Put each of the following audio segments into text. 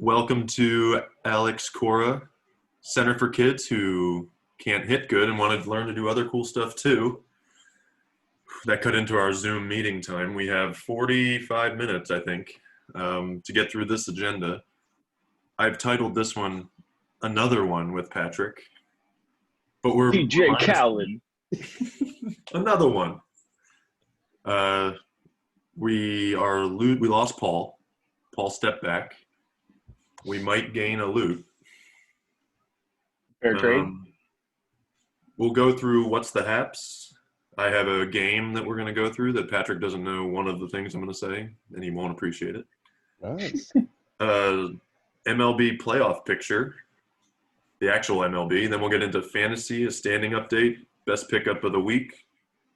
Welcome to Alex Cora Center for kids who can't hit good and want to learn to do other cool stuff too. That cut into our Zoom meeting time. We have 45 minutes, I think, to get through this agenda. I've titled this one Another One with Patrick. But we're DJ Khaled. Another one. We lost Paul. Paul stepped back. We might gain a loot. Fair trade. We'll go through what's the haps. I have a game that we're going to go through that Patrick doesn't know one of the things I'm going to say, and he won't appreciate it. Nice. MLB playoff picture, the actual MLB. Then we'll get into fantasy, a standing update, best pickup of the week.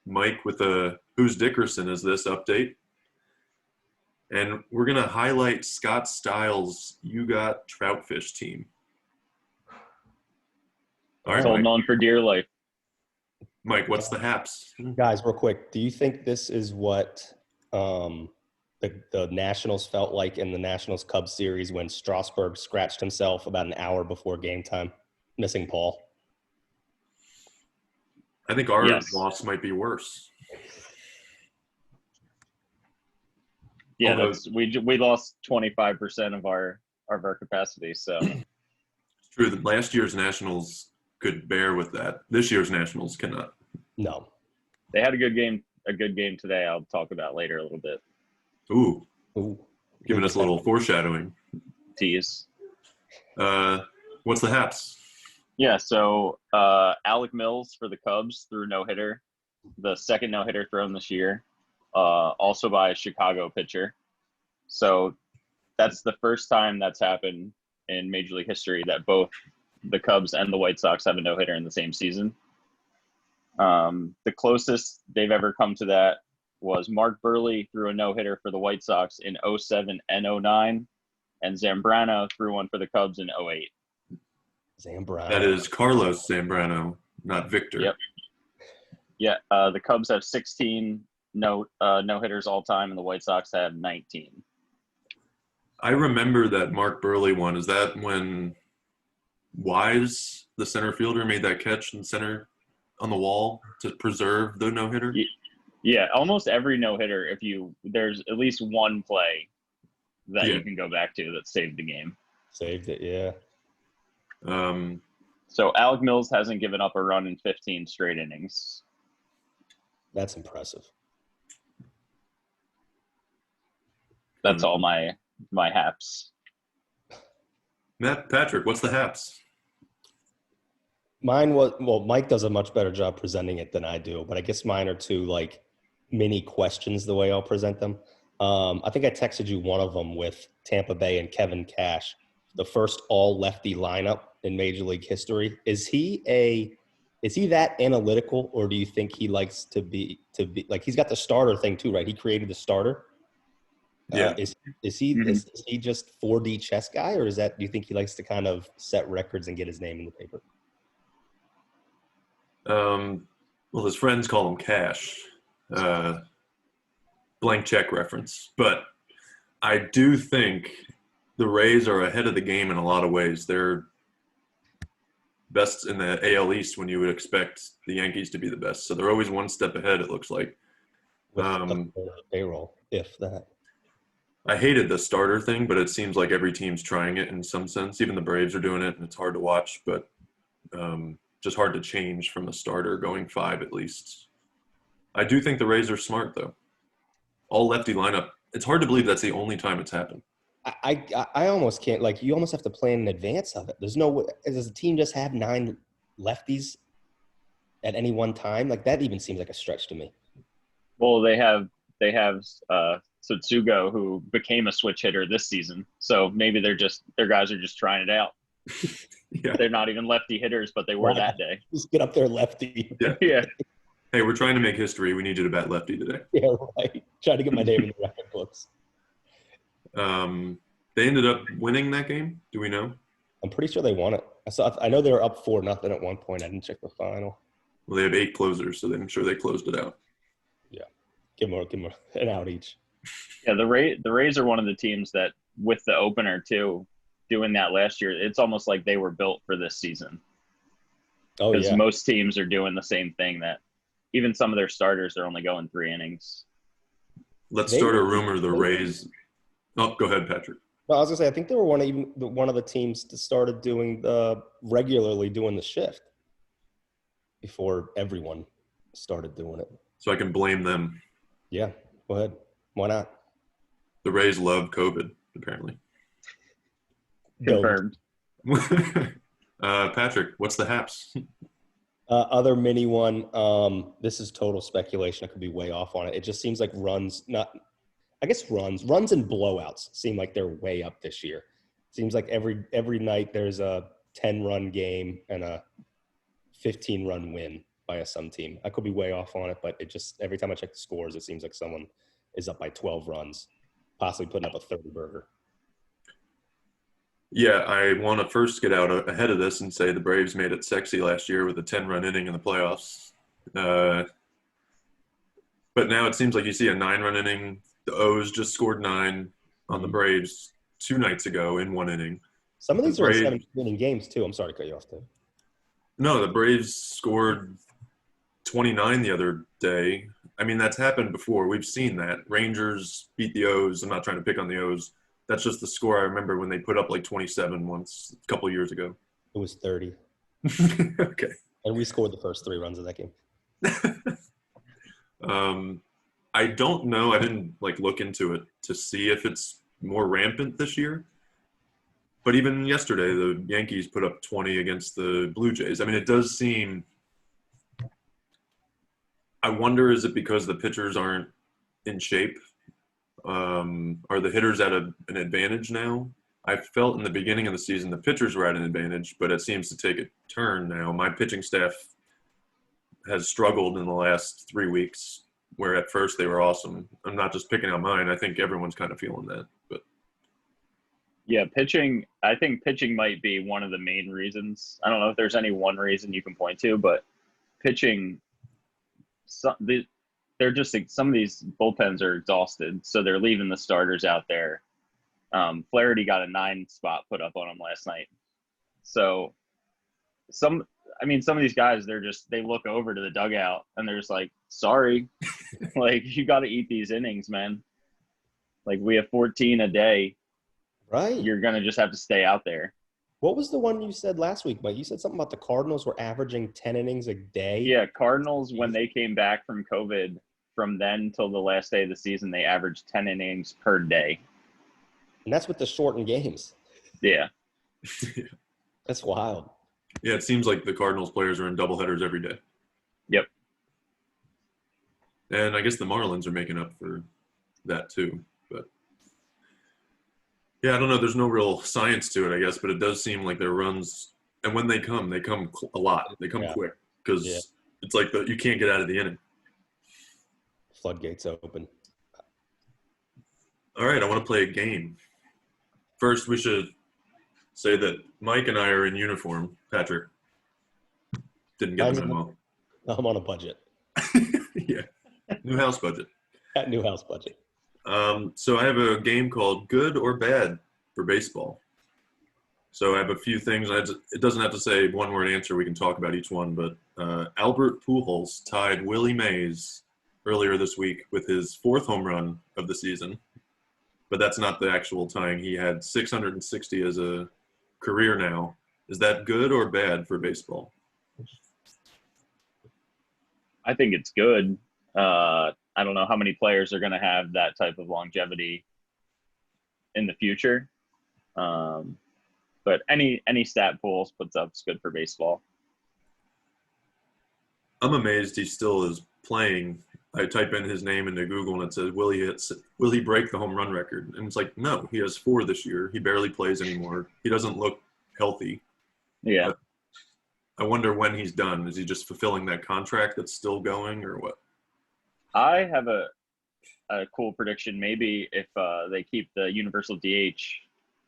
Mike with a Who's Dickerson is this update. And we're going to highlight Scott Stiles' You Got Troutfish team. All right, Holding Mike. on for dear life. Mike, what's the haps? Guys, real quick, do you think this is what the Nationals felt like in the Nationals-Cubs series when Strasburg scratched himself about an hour before game time, missing Paul? I think our Yes. loss might be worse. Yeah, Although- we lost 25% of our capacity. So It's true that last year's Nationals could bear with that. This year's Nationals cannot. No. they had a good game today. I'll talk about later a little bit. Ooh, Ooh. giving us a little foreshadowing. Tease. What's the haps? Yeah. So Alec Mills for the Cubs threw a no-hitter, the second no-hitter thrown this year, also by a Chicago pitcher. So that's the first time that's happened in Major League history that both the Cubs and the White Sox have a no-hitter in the same season. The closest they've ever come to that was Mark Burley threw a no-hitter for the White Sox in 07 and 09, and Zambrano threw one for the Cubs in 08. Zambrano. That is Carlos Zambrano, not Victor. Yep. Yeah, the Cubs have 16 no-hitters all time, and the White Sox have 19. I remember that Mark Burley one. Is that when Wise, the center fielder, made that catch in center on the wall to preserve the no-hitter? Yeah, almost every no-hitter, there's at least one play that Yeah. you can go back to that saved the game. Saved it, yeah. So Alec Mills hasn't given up a run in 15 straight innings. That's impressive. That's all my haps. Patrick, what's the haps? Mine was, well, Mike does a much better job presenting it than I do, but I guess mine are two like mini questions the way I'll present them. I think I texted you one of them with Tampa Bay and Kevin Cash, the first all lefty lineup in Major League history. Is he that analytical, or do you think he likes to be like, he's got the starter thing too, right? He created the starter. Yeah. Is he just 4D chess guy, or do you think he likes to kind of set records and get his name in the paper? Well, his friends call him Cash. Blank check reference. But I do think the Rays are ahead of the game in a lot of ways. They're best in the AL East when you would expect the Yankees to be the best. So they're always one step ahead, it looks like. With the payroll, if that. I hated the starter thing, but it seems like every team's trying it in some sense. Even the Braves are doing it, and it's hard to watch, but just hard to change from a starter going 5 at least. I do think the Rays are smart, though. All lefty lineup. It's hard to believe that's the only time it's happened. I almost can't, like, you almost have to plan in advance of it. There's no way. Does the team just have 9 lefties at any one time? Like, that even seems like a stretch to me. Well, they have Tsutsugo, who became a switch hitter this season. So maybe their guys are just trying it out. Yeah. They're not even lefty hitters, but they were that day. Just get up there lefty. Yeah. Yeah. Hey, we're trying to make history. We need you to bat lefty today. Yeah, right. Try to get my name in the record books. They ended up winning that game. Do we know? I'm pretty sure they won it. I know they were up 4-0 at one point. I didn't check the final. Well, they have 8 closers, so I'm sure they closed it out. Yeah. Give them an out each. Yeah, the Rays are one of the teams that, with the opener too, doing that last year, it's almost like they were built for this season. Oh, Because yeah. most teams are doing the same thing, that even some of their starters are only going 3 innings. Let's They start a were- rumor. The Rays. Oh, go ahead, Patrick. No, I was going to say, I think they were one of the teams that started doing regularly doing the shift before everyone started doing it. So I can blame them. Yeah, go ahead. Why not? The Rays love COVID, apparently. Confirmed. Patrick, what's the Haps? Other mini one, this is total speculation. I could be way off on it. It just seems like runs and blowouts seem like they're way up this year. Seems like every night there's a 10-run game and a 15-run win by some team. I could be way off on it, but it just, every time I check the scores, it seems like someone is up by 12 runs, possibly putting up a 30-burger. Yeah, I want to first get out ahead of this and say the Braves made it sexy last year with a 10-run inning in the playoffs. But now it seems like you see a 9-run inning. The O's just scored 9 on the Braves 2 nights ago in 1 inning. Some of these The are in Braves- 7-inning games, too. I'm sorry to cut you off, too. No, the Braves scored 29 the other day. I mean, that's happened before. We've seen that. Rangers beat the O's. I'm not trying to pick on the O's. That's just the score I remember when they put up like 27 once a couple of years ago. It was 30. Okay. And we scored the first 3 runs of that game. I don't know. I didn't look into it to see if it's more rampant this year. But even yesterday, the Yankees put up 20 against the Blue Jays. I mean, it does seem – I wonder, is it because the pitchers aren't in shape? Are the hitters at an advantage now? I felt in the beginning of the season the pitchers were at an advantage, but it seems to take a turn now. My pitching staff has struggled in the last 3 weeks, where at first they were awesome. I'm not just picking out mine. I think everyone's kind of feeling that. But Yeah, pitching. I think pitching might be one of the main reasons. I don't know if there's any one reason you can point to, but pitching. They're just some of these bullpens are exhausted, so they're leaving the starters out there. Flaherty got a 9 spot put up on him last night. So some of these guys, they look over to the dugout and they're just like, sorry, you got to eat these innings, man. We have 14 a day. Right. You're going to just have to stay out there. What was the one you said last week, Mike? You said something about the Cardinals were averaging 10 innings a day. Yeah, Cardinals, when they came back from COVID, from then till the last day of the season, they averaged 10 innings per day. And that's with the shortened games. Yeah. That's wild. yeah, it seems like the Cardinals players are in doubleheaders every day. Yep. And I guess the Marlins are making up for that too. But yeah, I don't know. There's no real science to it, I guess, but it does seem like their runs, and when they come a lot. They come quick because it's like you can't get out of the inning. Floodgates open. All right, I want to play a game. First, we should say that Mike and I are in uniform. Patrick didn't get the memo. I'm on a budget. Yeah, new house budget. That new house budget. So I have a game called Good or Bad for baseball. So I have a few things. It doesn't have to say one-word answer. We can talk about each one. But Albert Pujols tied Willie Mays earlier this week with his 4th home run of the season. But that's not the actual tying. He had 660 as a career now. Is that good or bad for baseball? I think it's good. I don't know how many players are going to have that type of longevity in the future. But any stat Pujols puts up is good for baseball. I'm amazed he still is playing. I type in his name into Google and it says, will he break the home run record? And it's like, no, he has 4 this year. He barely plays anymore. He doesn't look healthy. Yeah. But I wonder when he's done. Is he just fulfilling that contract that's still going or what? I have a cool prediction. Maybe if they keep the universal DH,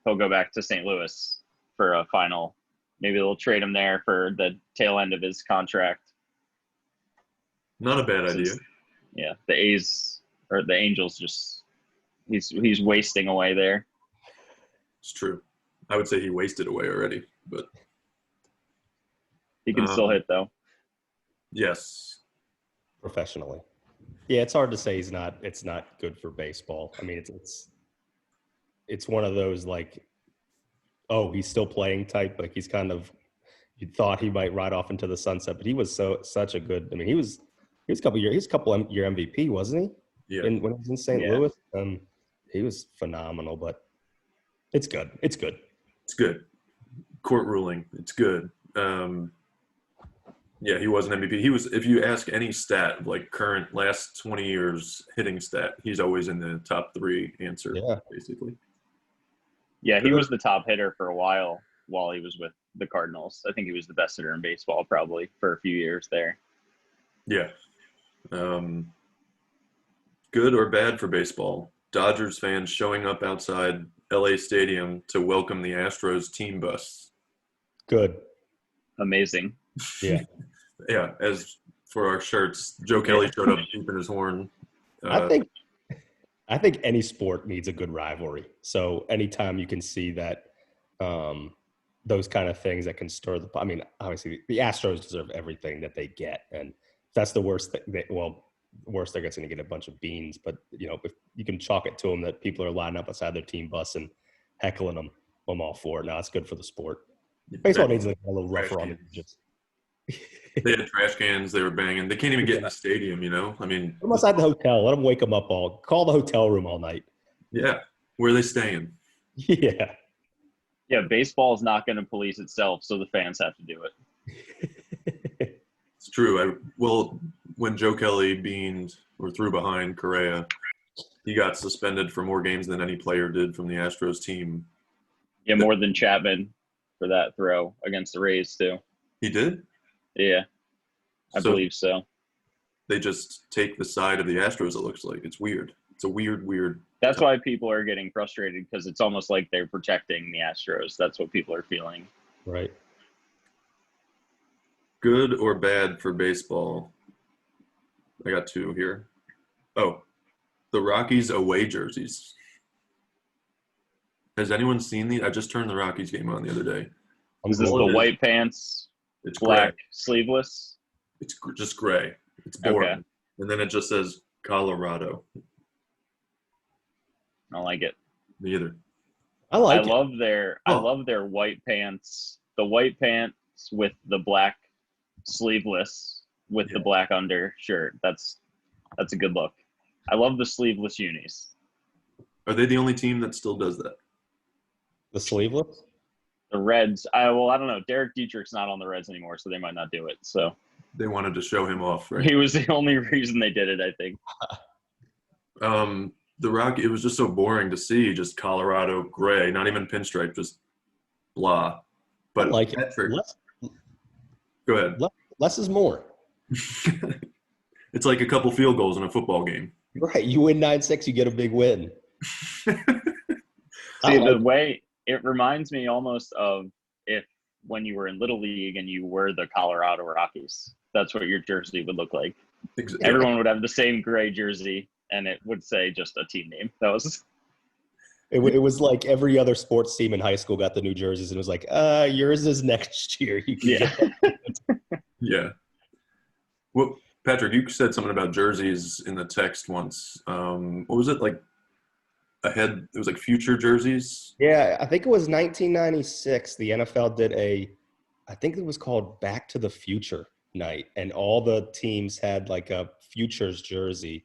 he'll go back to St. Louis for a final. Maybe they'll trade him there for the tail end of his contract. Not a bad idea. Yeah, the A's or the Angels he's wasting away there. It's true. I would say he wasted away already, but He can still hit though. yes. Professionally. Yeah, it's hard to say it's not good for baseball. I mean, it's one of those like, oh, he's still playing type. Like he's kind of, you thought he might ride off into the sunset, but he was such a good. I mean, he was a couple year MVP, wasn't he? Yeah. When he was in St. Yeah. Louis, he was phenomenal. But it's good. It's good. It's good. Court ruling. It's good. Yeah, he was an MVP. He was, if you ask any stat, like current last 20 years hitting stat, he's always in the top 3 answer, basically. Yeah, he was the top hitter for a while he was with the Cardinals. I think he was the best hitter in baseball probably for a few years there. Yeah. Good or bad for baseball? Dodgers fans showing up outside LA Stadium to welcome the Astros team bus. Good. Amazing. Yeah. Yeah, as for our shirts, Joe Kelly showed up beeping his horn. I think any sport needs a good rivalry. So anytime you can see that, those kind of things that can stir I mean, obviously the Astros deserve everything that they get, and that's the worst thing. Worst they're going to get a bunch of beans. But if you can chalk it to them that people are lining up outside their team bus and heckling them, I'm all for it. No, it's good for the sport. Baseball needs like a little rougher on the edges. They had trash cans. They were banging. They can't even get in the stadium, I mean. Put them outside the hotel. Let them wake them up all. Call the hotel room all night. Yeah. Where are they staying? Yeah. Yeah, baseball is not going to police itself, so the fans have to do it. It's true. When Joe Kelly beamed or threw behind Correa, he got suspended for more games than any player did from the Astros team. Yeah, more than Chapman for that throw against the Rays too. He did? Yeah, I believe so. They just take the side of the Astros, it looks like. It's weird. It's a weird. That's why people are getting frustrated, because it's almost like they're protecting the Astros. That's what people are feeling. Right. Good or bad for baseball? I got 2 here. Oh, the Rockies away jerseys. Has anyone seen these? I just turned the Rockies game on the other day. Is this the white pants, It's black, gray. sleeveless? It's just gray. It's boring. Okay. And then it just says Colorado. I don't like it. Me either. I like it. love their white pants. The white pants with the black sleeveless with the black undershirt. That's a good look. I love the sleeveless unis. Are they the only team that still does that? The sleeveless? The Reds, I don't know. Derek Dietrich's not on the Reds anymore, so they might not do it. So They wanted to show him off, right? he was the only reason they did it, I think. The Rocky, it was just so boring to see, just Colorado gray, not even pinstripe, just blah. But I like Patrick, it. go ahead. Less is more. It's like a couple field goals in a football game. Right. You win 9-6, you get a big win. See, the way it reminds me almost of when you were in Little League and you were the Colorado Rockies. That's what your jersey would look like. Exactly. Everyone would have the same gray jersey, and it would say just a team name. That was. It was like every other sports team in high school got the new jerseys, and it was like, yours is next year. You can get that. Yeah. Well, Patrick, you said something about jerseys in the text once. What was it like? It was like future jerseys. Yeah, I think it was 1996. The NFL did I think it was called Back to the Future night, and all the teams had like a futures jersey,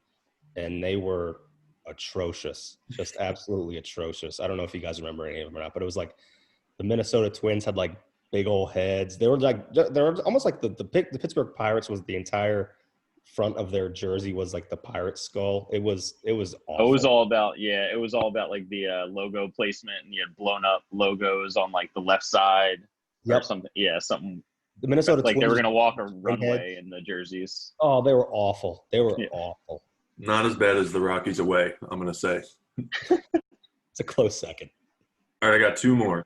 and they were atrocious, just absolutely atrocious. I don't know if you guys remember any of them or not, but it was like the Minnesota Twins had like big old heads. They were almost like the Pittsburgh Pirates was the entire front of their jersey was like the pirate skull. It was awful. It was all about like the logo placement, and you had blown up logos on like the left side or something. Yeah, something. The Minnesota like Twins, they were gonna walk a runway in the jerseys. Oh, they were awful. They were awful. Not as bad as the Rockies away, I'm gonna say. It's a close second. All right, I got 2 more.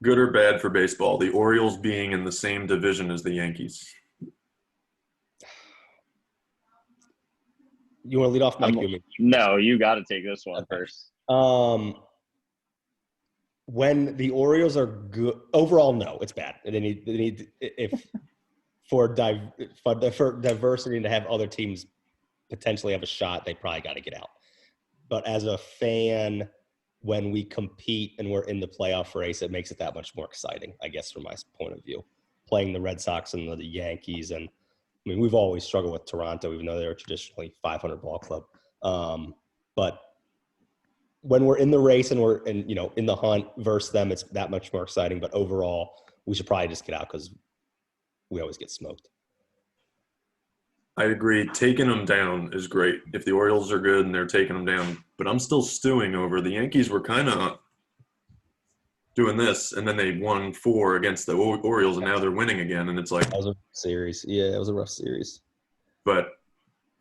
Good or bad for baseball? The Orioles being in the same division as the Yankees. You want to lead off, Mike? No, you got to take this one first. I, when the Orioles are good overall, no, it's bad. They need if for diversity and to have other teams potentially have a shot, they probably got to get out. But as a fan, when we compete and we're in the playoff race, it makes it that much more exciting, I guess, from my point of view. Playing the Red Sox and the Yankees, and I mean, we've always struggled with Toronto, even though they're traditionally 500 ball club. But when we're in the race and we're in the hunt versus them, it's that much more exciting. But overall, we should probably just get out because we always get smoked. I agree. Taking them down is great. If the Orioles are good and they're taking them down, but I'm still stewing over the Yankees were kind of doing this, and then they won 4 against the Orioles, and now they're winning again, and it's like that was a series. Yeah, it was a rough series. But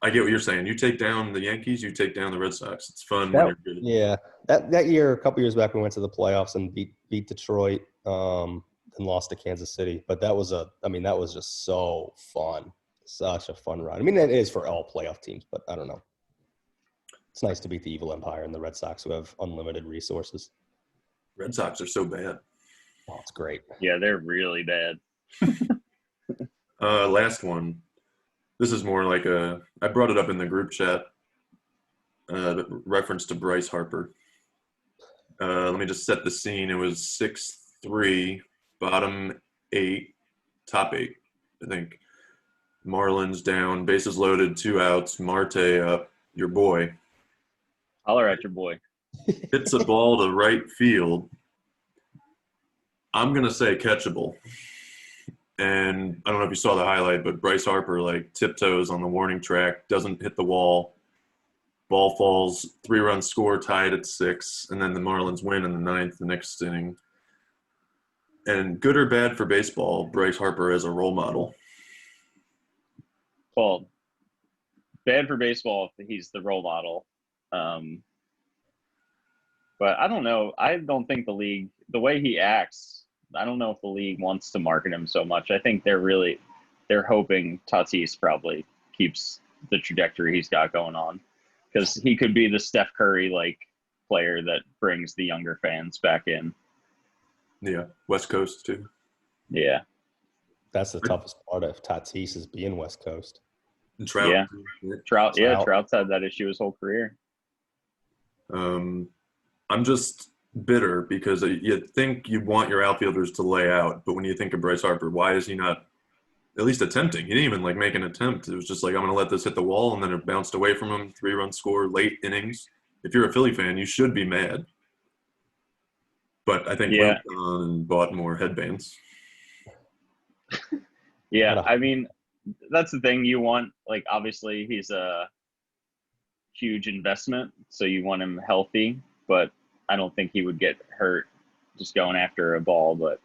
I get what you're saying. You take down the Yankees, you take down the Red Sox. It's fun when you're good. Yeah, that year, a couple years back, we went to the playoffs and beat Detroit, and lost to Kansas City. But that was just so fun. Such a fun run. I mean, it is for all playoff teams, but I don't know. It's nice to beat the evil empire and the Red Sox, who have unlimited resources. Red Sox are so bad. Oh, it's great. Yeah, they're really bad. Last one. This is more like I brought it up in the group chat, reference to Bryce Harper. Let me just set the scene. It was 6-3, bottom 8, top 8, I think. Marlins down, bases loaded, 2 outs, Marte up, your boy. Holler at your boy. Hits a ball to right field. I'm going to say catchable. And I don't know if you saw the highlight, but Bryce Harper, tiptoes on the warning track, doesn't hit the wall. Ball falls, 3-run score, tied at 6, and then the Marlins win in the 9th, the next inning. And good or bad for baseball, Bryce Harper as a role model. Well, bad for baseball if he's the role model. But I don't know. I don't think the league, the way he acts, I don't know if the league wants to market him so much. I think they're hoping Tatis probably keeps the trajectory he's got going on, because he could be the Steph Curry player that brings the younger fans back in. Yeah, West Coast too. Yeah. That's the toughest part of Tatis is being West Coast. And Trout. Yeah. Trout. Yeah, Trout's had that issue his whole career. I'm just bitter because you think you want your outfielders to lay out, but when you think of Bryce Harper, why is he not at least attempting? He didn't even make an attempt. It was just I'm going to let this hit the wall, and then it bounced away from him. 3-run score, late innings. If you're a Philly fan, you should be mad. But I think Luke's gone and bought more headbands. Yeah, I mean, that's the thing you want. Obviously, he's a huge investment, so you want him healthy, but I don't think he would get hurt just going after a ball. But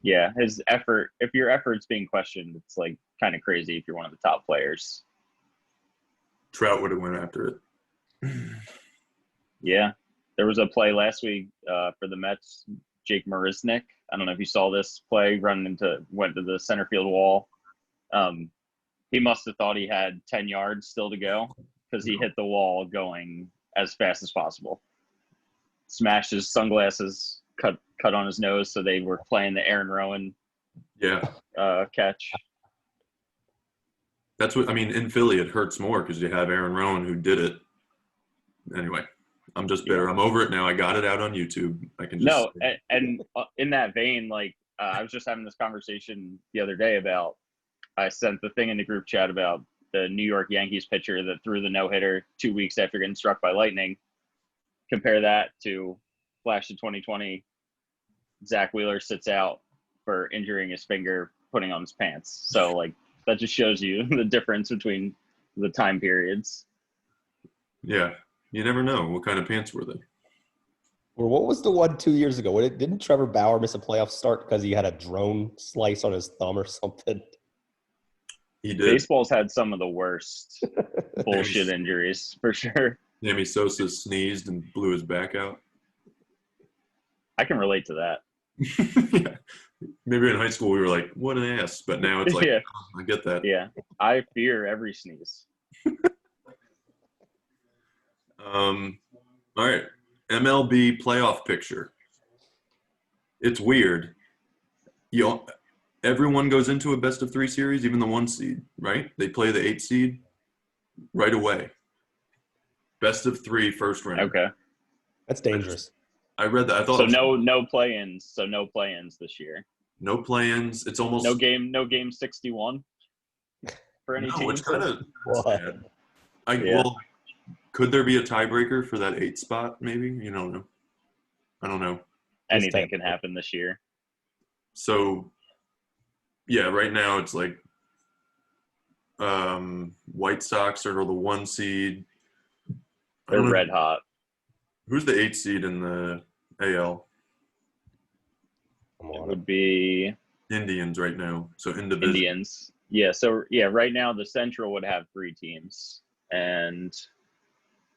yeah, his effort, if your effort's being questioned, it's kind of crazy if you're one of the top players. Trout would have went after it. Yeah. There was a play last week for the Mets, Jake Marisnick. I don't know if you saw this play, went to the center field wall. He must have thought he had 10 yards still to go because he hit the wall going as fast as possible. Smashed his sunglasses, cut on his nose, so they were playing the Aaron Rowan catch. That's what I mean. In Philly, it hurts more because you have Aaron Rowan who did it. Anyway, I'm just bitter. I'm over it now. I got it out on YouTube. I can just and in that vein, I was just having this conversation the other day about. I sent the thing in the group chat about the New York Yankees pitcher that threw the no-hitter 2 weeks after getting struck by lightning. Compare that to Flash of 2020. Zach Wheeler sits out for injuring his finger, putting on his pants. So, that just shows you the difference between the time periods. Yeah. You never know. What kind of pants were they? Or what was the one 2 years ago? Didn't Trevor Bauer miss a playoff start because he had a drone slice on his thumb or something? He did. Baseball's had some of the worst bullshit injuries, for sure. Sammy Sosa sneezed and blew his back out. I can relate to that. Yeah. Maybe in high school we were like, what an ass. But now it's Yeah. Oh, I get that. Yeah. I fear every sneeze. All right. MLB playoff picture. It's weird. Everyone goes into a best of 3 series, even the 1 seed, right? They play the 8 seed right away. Best of 3 first round. Okay. That's dangerous. I read that. I thought So no play-ins. So no play-ins this year. no play-ins. It's almost No game 61 for any no. teams. It's kind of sad. Yeah. Well, could there be a tiebreaker for that 8 spot? Maybe you don't know. I don't know. Anything can happen this year. So, yeah, right now it's like White Sox are the 1 seed. They're red hot. Who's the 8 seed in the AL? It would be Indians right now. So in division. Indians. Yeah. So yeah, right now the Central would have 3 teams, and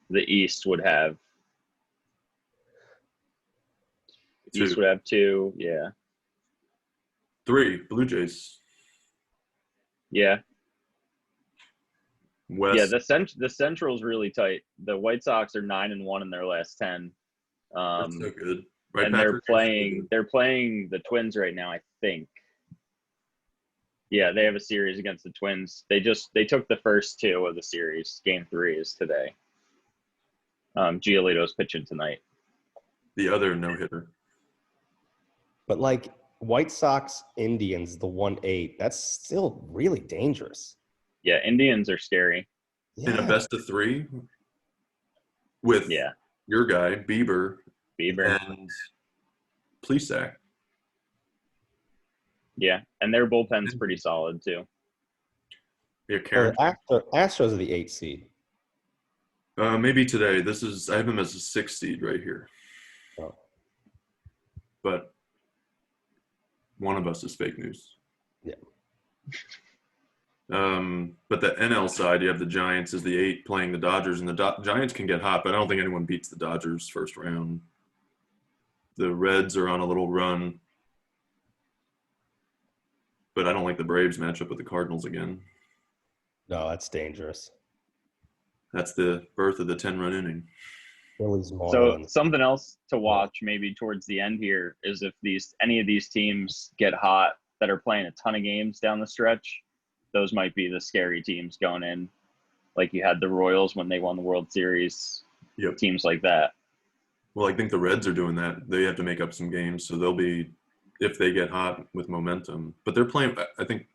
the East would have 2. East would have 2. Yeah. 3 Blue Jays. Yeah. West. Yeah. The Central's really tight. The White Sox are 9-1 in their last 10. That's so good. Right, and Patrick? they're playing the Twins right now, I think. Yeah, they have a series against the Twins. They took the first 2 of the series. Game 3 is today. Giolito's pitching tonight. The other no-hitter. But like White Sox, Indians, the 1-8, that's still really dangerous. Yeah, Indians are scary. Yeah. In a best of 3 with your guy, Bieber. And Plesac. Yeah, and their bullpen's pretty solid too. Yeah, Karen. Astros are the 8 seed. Maybe today. I have them as a 6 seed right here. Oh. But one of us is fake news. Yeah. But the NL side, you have the Giants as the 8 playing the Dodgers, and the Giants can get hot, but I don't think anyone beats the Dodgers first round. The Reds are on a little run, but I don't like the Braves matchup with the Cardinals again. No, that's dangerous. That's the birth of the 10-run inning. So something else to watch maybe towards the end here is if any of these teams get hot that are playing a ton of games down the stretch, those might be the scary teams going in. Like you had the Royals when they won the World Series. Yep. Teams like that. Well, I think the Reds are doing that. They have to make up some games, so they'll be, if they get hot, with momentum. But they're playing, I think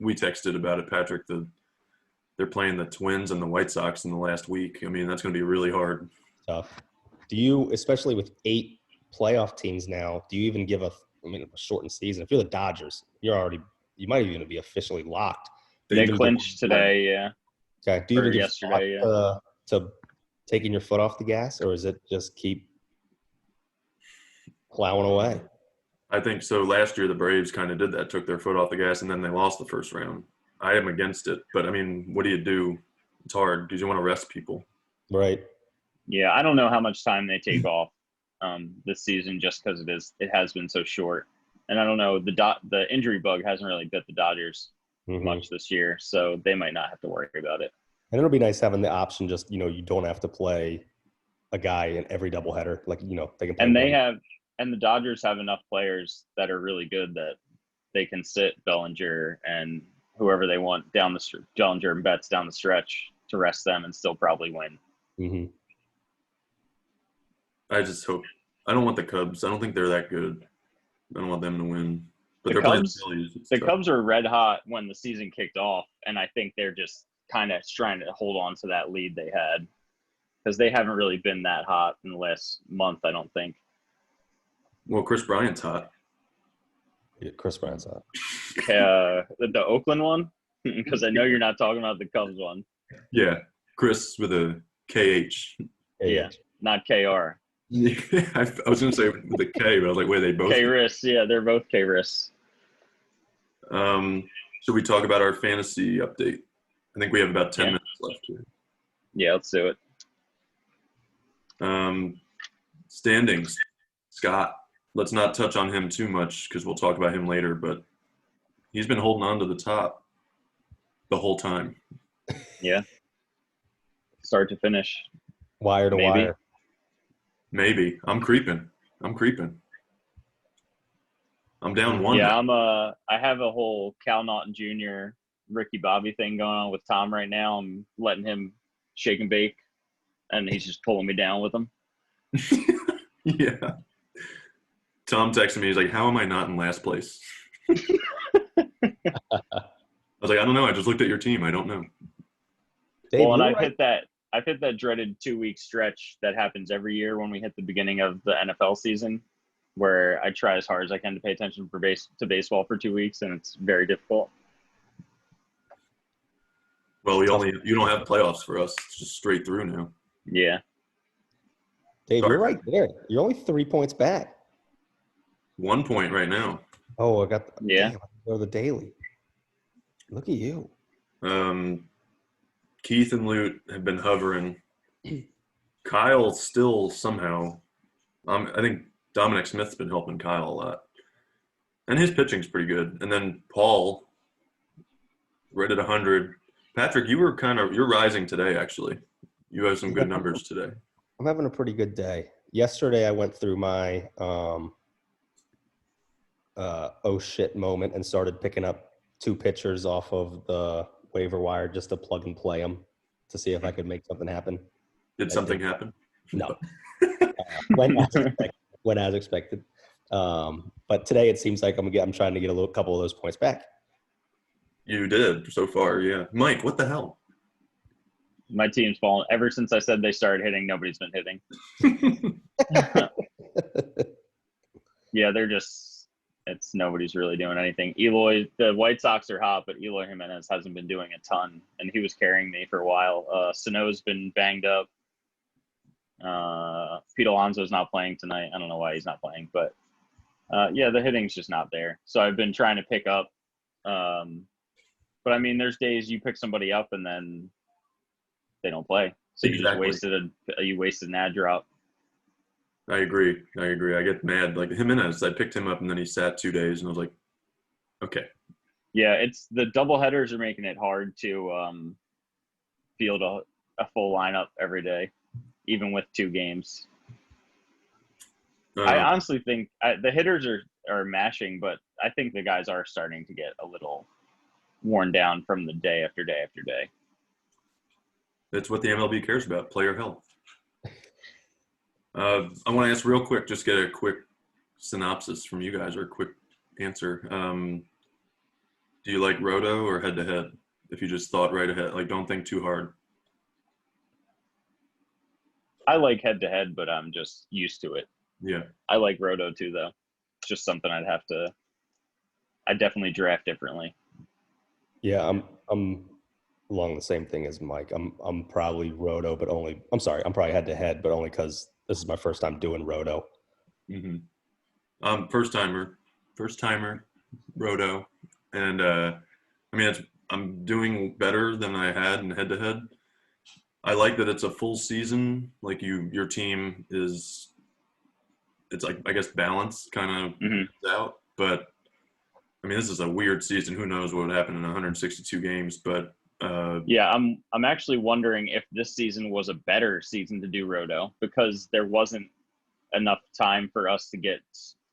we texted about it, Patrick, they're playing the Twins and the White Sox in the last week. I mean, that's going to be really hard. Tough. Do you, especially with 8 playoff teams now, do you even give a shortened season? If you're the Dodgers, you might even be officially locked. They clinched today, yeah. Okay. Do you even give yesterday, to taking your foot off the gas, or is it just keep plowing away? I think so. Last year, the Braves kind of did that, took their foot off the gas, and then they lost the first round. I am against it, but I mean, what do you do? It's hard because you want to rest people. Right. Yeah, I don't know how much time they take off this season just because it has been so short. And I don't know, the injury bug hasn't really bit the Dodgers much this year, so they might not have to worry about it. And it'll be nice having the option just, you don't have to play a guy in every doubleheader. Like, they can play and the Dodgers have enough players that are really good that they can sit Bellinger and whoever they want Bellinger and Betts down the stretch to rest them and still probably win. Mm-hmm. I just hope. I don't want the Cubs. I don't think they're that good. I don't want them to win. But the they're Cubs, playing the Phillies. The Cubs are red hot when the season kicked off, and I think they're just kind of trying to hold on to that lead they had because they haven't really been that hot in the last month, I don't think. Well, Chris Bryant's hot. Yeah, Chris Bryant's hot. The Oakland one? Because I know you're not talking about the Cubs one. Yeah, Chris with a KH. Yeah, not KR. Yeah, I was going to say with a K, but I was like, wait, they both? K-Riss, yeah, they're both K-Riss. Should we talk about our fantasy update? I think we have about 10 minutes left here. Yeah, let's do it. Standings. Scott. Let's not touch on him too much because we'll talk about him later, but he's been holding on to the top the whole time. Yeah. Start to finish. Wire to wire. Maybe. I'm creeping. I'm down one. Yeah, now. I have a whole Cal Naughton Jr. Ricky Bobby thing going on with Tom right now. I'm letting him shake and bake, and he's just pulling me down with him. Yeah. Tom texted me. He's like, "How am I not in last place?" I was like, "I don't know. I just looked at your team. I don't know." Dave, Well, and you're right. I've hit that dreaded 2-week stretch that happens every year when we hit the beginning of the NFL season, where I try as hard as I can to pay attention to baseball for 2 weeks, and it's very difficult. Well, you don't have playoffs for us. It's just straight through now. Yeah. Dave, Sorry. you're right there. You're only 3 points back. 1 point right now. Oh, I got Yeah. Damn, I go to the daily. Look at you. Keith and Lute have been hovering. Kyle still somehow. I think Dominic Smith's been helping Kyle a lot, and his pitching's pretty good. And then Paul, right at 100. Patrick, you're rising today. Actually, you have some good numbers today. I'm having a pretty good day. Yesterday, I went through my oh shit moment and started picking up 2 pitchers off of the waiver wire just to plug and play them to see if I could make something happen. Did something happen? No. Went as expected. But today it seems like I'm trying to get a couple of those points back. You did so far, yeah. Mike, what the hell? My team's fallen. Ever since I said they started hitting, nobody's been hitting. Yeah, nobody's really doing anything. The White Sox are hot, but Eloy Jimenez hasn't been doing a ton, and he was carrying me for a while. Sano's been banged up. Pete Alonso's not playing tonight. I don't know why he's not playing, but yeah, the hitting's just not there. So I've been trying to pick up. But I mean, there's days you pick somebody up and then they don't play. So Exactly. you wasted an ad drop. I agree. I get mad. Like Jimenez, I picked him up and then he sat 2 days, and I was like, okay. Yeah, it's the double headers are making it hard to field a full lineup every day, even with 2 games. I honestly think the hitters are mashing, but I think the guys are starting to get a little worn down from the day after day after day. That's what the MLB cares about, player health. I want to ask real quick, just get a quick synopsis from you guys or a quick answer. Do you like roto or head-to-head? If you just thought right ahead, like don't think too hard. I like head-to-head, but I'm just used to it. Yeah. I like roto too, though. It's just something I'd definitely draft differently. Yeah, I'm along the same thing as Mike. I'm probably roto, but only – I'm sorry, I'm probably head-to-head, but only because this is my first time doing roto. Mm-hmm. First timer, roto. And, I mean, I'm doing better than I had in head-to-head. I like that it's a full season. Like your team is – it's like, I guess, balanced kind of out. But, I mean, this is a weird season. Who knows what would happen in 162 games, but – yeah, I'm actually wondering if this season was a better season to do roto because there wasn't enough time for us to get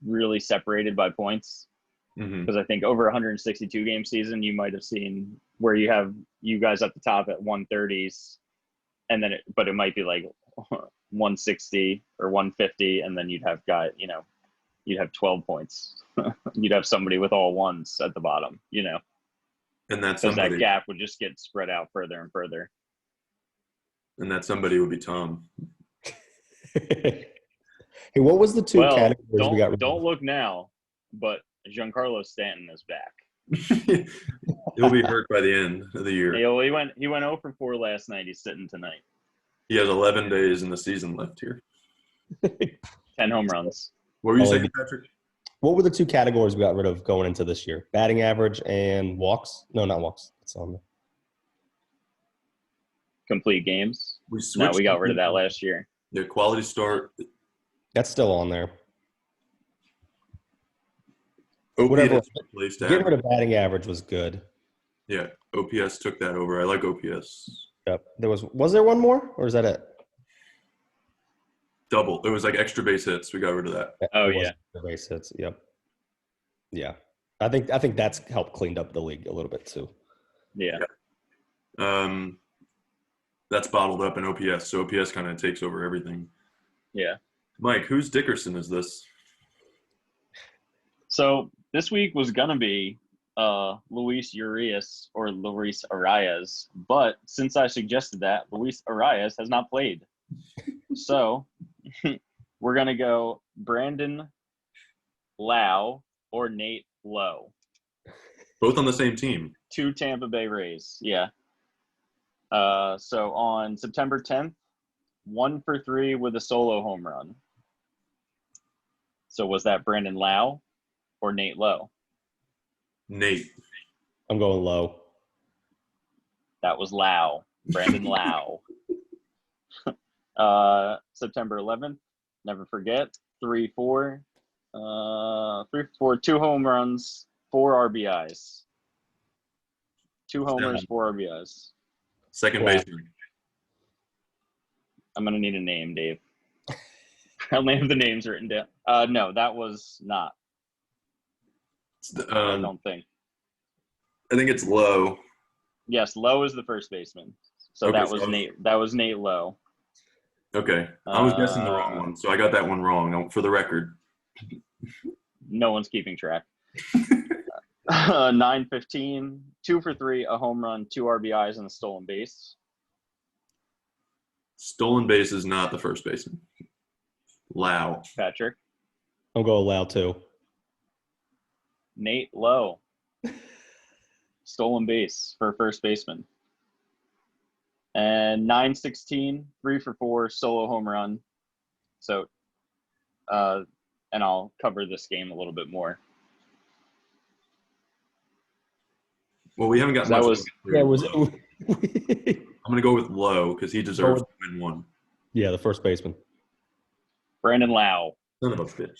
really separated by points. Because I think over 162 game season, you might have seen where you have you guys at the top at 130s, and then but it might be like 160 or 150, and then you'd have you'd have 12 points. You'd have somebody with all ones at the bottom, And that's because somebody. that gap would just get spread out further and further. And that somebody would be Tom. Hey, what was the 2 categories we got? Don't look now, but Giancarlo Stanton is back. He'll be hurt by the end of the year. He went 0 for 4 last night. He's sitting tonight. He has 11 days in the season left here. 10 home runs. What were you saying, Patrick? What were the 2 categories we got rid of going into this year? Batting average and walks? No, not walks. It's on there. Complete games. We got rid of that last year. Yeah, quality start. That's still on there. Whatever. Getting rid of batting average was good. Yeah, OPS took that over. I like OPS. Yep. Was there one more, or is that it? Double. It was like extra base hits. We got rid of that. Oh, It was yeah. the base hits. Yep. Yeah. I think that's helped clean up the league a little bit too. Yeah. That's bottled up in OPS, so OPS kind of takes over everything. Yeah. Mike, whose Dickerson is this? So this week was going to be Luis Urias or Luis Arias, but since I suggested that, Luis Arias has not played. So we're going to go Brandon Lau or Nate Lowe. Both on the same team. 2 Tampa Bay Rays. Yeah. So on September 10th, 1 for 3 with a solo home run. So was that Brandon Lau or Nate Lowe? Nate. I'm going Low. That was Lau. Brandon Lau. September 11th, never forget, 3-4. 3-4, 2 home runs, 4 RBIs. 2 homers, 4 RBIs. Second baseman. I'm going to need a name, Dave. I only have the names written down. No, that was not. I don't think. I think it's Lowe. Yes, Lowe is the first baseman. So Okay, that was Nate. That was Nate Lowe. Okay. I was guessing the wrong one, so I got that one wrong for the record. No one's keeping track. 9-15, 2 for 3, a home run, 2 RBIs, and a stolen base. Stolen base is not the first baseman. Lau. Patrick. I'm going Low too. Nate Lowe. Stolen base for first baseman. And 9-16, 3 for 4, solo home run. So, and I'll cover this game a little bit more. Well, we haven't got That much. was I'm going to go with Lowe because he deserves to win one. Yeah, the first baseman. Brandon Lau. Son of a bitch.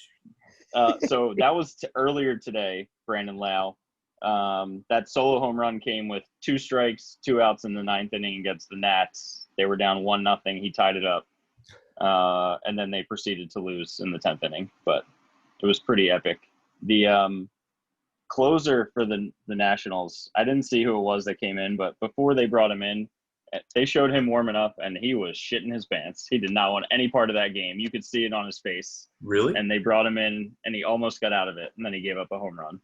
So that was earlier today, Brandon Lau. That solo home run came with 2 strikes, 2 outs in the 9th inning against the Nats. They were down 1-0. He tied it up. And then they proceeded to lose in the 10th inning. But it was pretty epic. The closer for the Nationals, I didn't see who it was that came in, but before they brought him in, they showed him warming up, and he was shitting his pants. He did not want any part of that game. You could see it on his face. Really? And they brought him in, and he almost got out of it, and then he gave up a home run.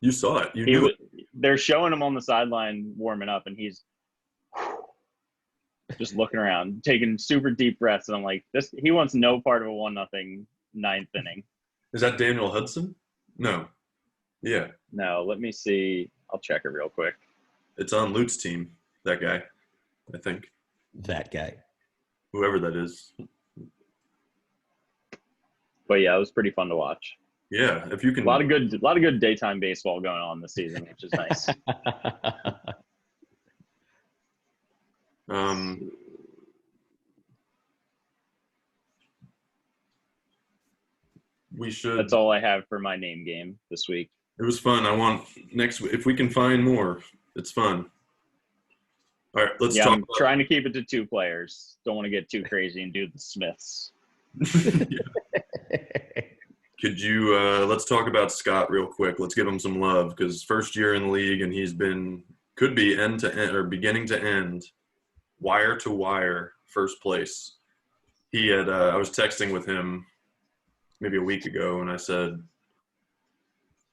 You saw it. You knew it. They're showing him on the sideline warming up, and he's just looking around, taking super deep breaths. And I'm like, he wants no part of a 1-0 9th inning. Is that Daniel Hudson? No. Yeah. No, let me see. I'll check it real quick. It's on Lute's team, that guy, I think. That guy. Whoever that is. But yeah, it was pretty fun to watch. Yeah, if you can. A lot of good daytime baseball going on this season, which is nice. We should. That's all I have for my name game this week. It was fun. I want next week if we can find more. It's fun. All right, let's talk. I'm trying to keep it to 2 players. Don't want to get too crazy and do the Smiths. Could you let's talk about Scott real quick. Let's give him some love because first year in the league and he's could be end to end or beginning to end, wire to wire, first place. He had I was texting with him maybe a week ago and I said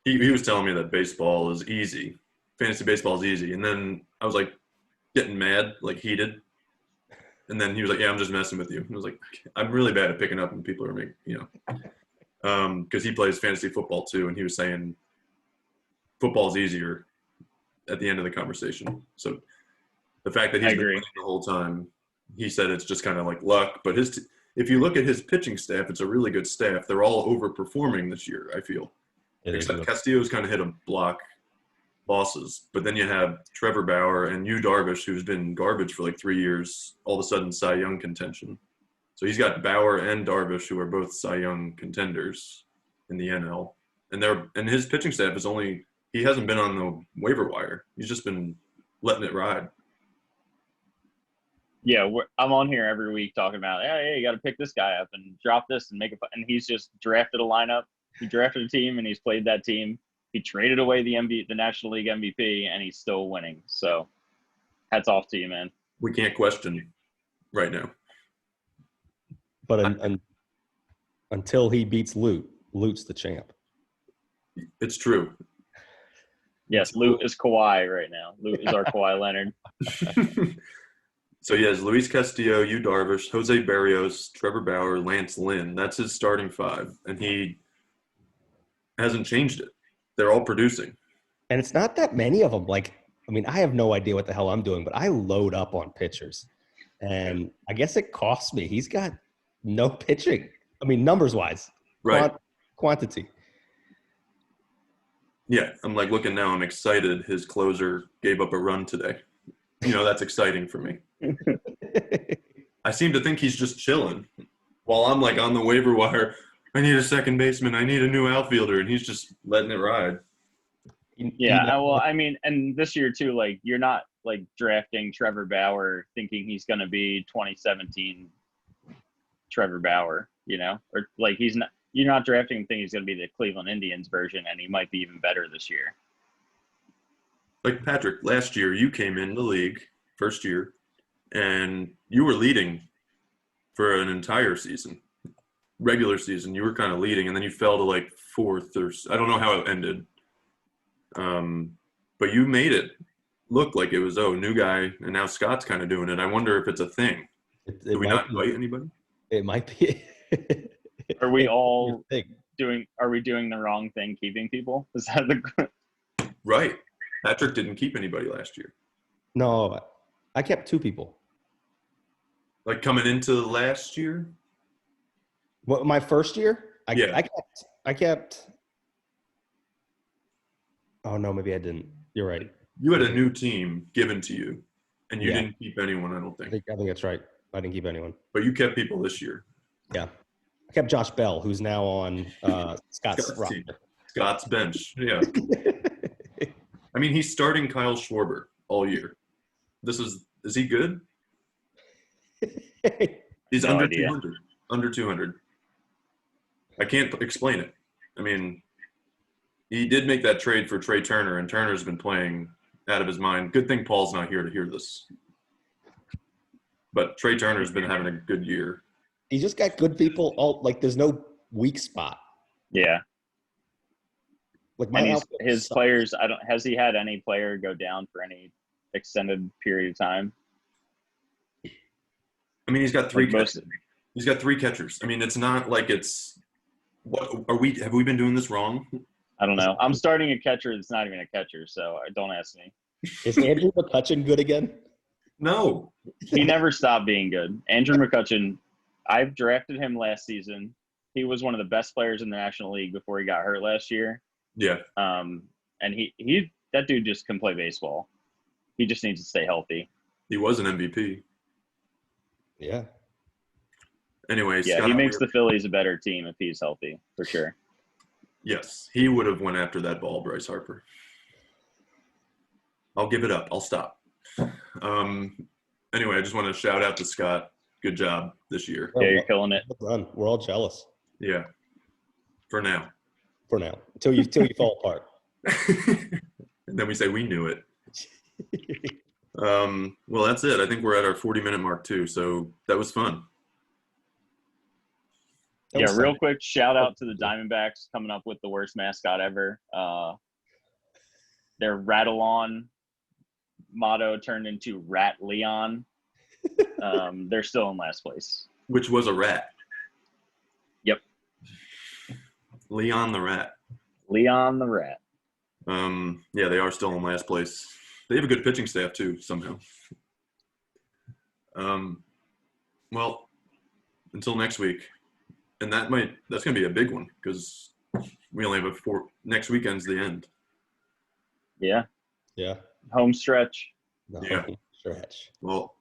he was telling me that baseball is easy. Fantasy baseball is easy. And then I was like getting mad, like heated. And then he was like, yeah, I'm just messing with you. And I was like, I'm really bad at picking up when people are making, because he plays fantasy football too. And he was saying football is easier at the end of the conversation. So the fact that he's been winning the whole time, he said it's just kind of like luck. But if you look at his pitching staff, it's a really good staff. They're all overperforming this year, I feel. Except Castillo's kind of hit a block losses. But then you have Trevor Bauer and Yu Darvish, who's been garbage for like 3 years, all of a sudden Cy Young contention. So he's got Bauer and Darvish, who are both Cy Young contenders in the NL. And his pitching staff he hasn't been on the waiver wire. He's just been letting it ride. Yeah, I'm on here every week talking about, hey, you got to pick this guy up and drop this and make it. And he's just drafted a lineup. He drafted a team and he's played that team. He traded away the National League MVP, and he's still winning. So, hats off to you, man. We can't question right now. But until he beats Lute's the champ. It's true. Yes, Lute is Kawhi right now. Lute is our Kawhi Leonard. So he has Luis Castillo, Yu Darvish, Jose Barrios, Trevor Bauer, Lance Lynn. That's his starting five, and he hasn't changed it. They're all producing. And it's not that many of them. Like, I mean, I have no idea what the hell I'm doing, but I load up on pitchers. And I guess it costs me. He's got no pitching. I mean, numbers-wise. Right. Quantity. Yeah, I'm like looking now. I'm excited. His closer gave up a run today. That's exciting for me. I seem to think he's just chilling while I'm like on the waiver wire. I need a second baseman. I need a new outfielder, and he's just letting it ride. Yeah, well, I mean, and this year too, like you're not like drafting Trevor Bauer thinking he's going to be 2017 Trevor Bauer, or like he's not. You're not drafting thinking he's going to be the Cleveland Indians version, and he might be even better this year. Like Patrick, last year you came in the league, first year, and you were leading for an entire season. Regular season, you were kind of leading, and then you fell to like fourth or I don't know how it ended. But you made it look like it was, new guy, and now Scott's kind of doing it. I wonder if it's a thing. Do we not invite anybody? It might be. Are we all Are we doing the wrong thing, keeping people? Is that the right? Patrick didn't keep anybody last year. No, I kept two people. Like coming into last year? What, my first year? Yeah. I kept. Oh no, maybe I didn't. You're right. You had a new team given to you, and you Yeah. didn't keep anyone. I don't think. I think that's right. I didn't keep anyone. But you kept people this year. Yeah, I kept Josh Bell, who's now on Scott's roster. team. Scott's bench. Yeah. I mean, he's starting Kyle Schwarber all year. Is he good? He's No under idea. 200. Under 200. I can't explain it. I mean, he did make that trade for Trey Turner, and Turner's been playing out of his mind. Good thing Paul's not here to hear this. But Trey Turner's been having a good year. He just got good people. There's no weak spot. Yeah. Like And his players, has he had any player go down for any extended period of time? I mean, he's got three Like catchers. He's got three catchers. I mean, it's not like it's what have we been doing this wrong? I don't know. I'm starting a catcher that's not even a catcher, so don't ask me. Is Andrew McCutchen good again? No. He never stopped being good. Andrew McCutchen, I've drafted him last season. He was one of the best players in the National League before he got hurt last year. Yeah. And that dude just can play baseball. He just needs to stay healthy. He was an MVP. Yeah. Anyway, Yeah, Scott, he makes the Phillies a better team if he's healthy, for sure. Yes, he would have went after that ball, Bryce Harper. I'll give it up. I'll stop. Anyway, I just want to shout out to Scott. Good job this year. Yeah, you're killing it. Well done. We're all jealous Yeah. For now. for now until you fall apart. And then we say we knew it. Well, that's it. I think we're at our 40-minute mark too. So that was fun. That Yeah, was real fun. quick, shout out to the Diamondbacks coming up with the worst mascot ever. Their Rattle On motto turned into Rat Leon. They're still in last place. Which was a rat. Yep. Leon the Rat. Leon the Rat. Yeah, they are still in last place. They have a good pitching staff too, somehow. Well, until next week. And that's going to be a big one because we only have next weekend's the end. Yeah. Yeah. Home stretch. No, Yeah. stretch. Well,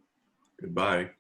goodbye.